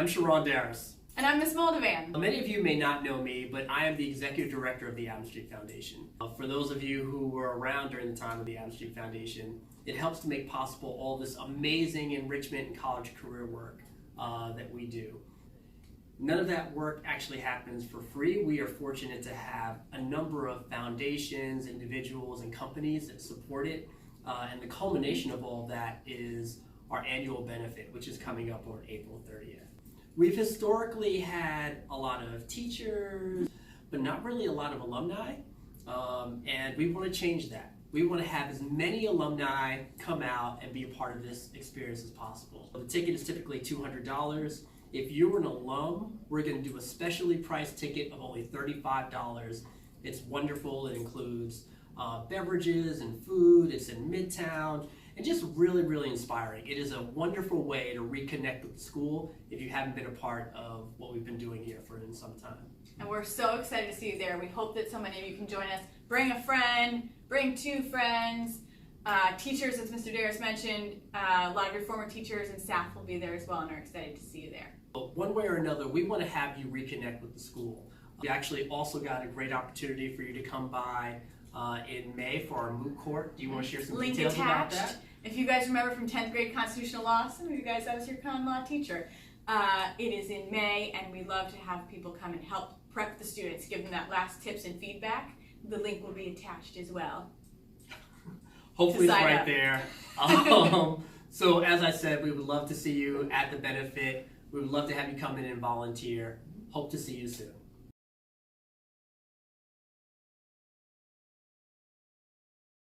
Sharon Darris. And I'm Ms. Moldovan. Many of you may not know me, but I am the Executive Director of the Adams Street Foundation. For those of you who were around during the time of the Adams Street Foundation, it helps to make possible all this amazing enrichment and college career work that we do. None of that work actually happens for free. We are fortunate to have a number of foundations, individuals, and companies that support it. And the culmination of all that is our annual benefit, which is coming up on April 30th. We've historically had a lot of teachers, but not really a lot of alumni, and we want to change that. We want to have as many alumni come out and be a part of this experience as possible. The ticket is typically $200. If you're an alum, we're going to do a specially priced ticket of only $35. It's wonderful. It includes beverages and food. It's in Midtown. And just really, really inspiring. It is a wonderful way to reconnect with the school if you haven't been a part of what we've been doing here for some time. And we're so excited to see you there. We hope that so many of you can join us. Bring a friend, bring two friends. Teachers, as Mr. Darris mentioned, a lot of your former teachers and staff will be there as well and are excited to see you there. One way or another, we want to have you reconnect with the school. We actually also got a great opportunity for you to come by in May for our Moot Court. Do you want to share some details about that? If you guys remember from 10th grade constitutional law, some of you guys, I was your common law teacher. It is in May, and we love to have people come and help prep the students, give them that last tips and feedback. The link will be attached as well. Hopefully it's right there. So as I said, we would love to see you at the benefit. We would love to have you come in and volunteer. Hope to see you soon.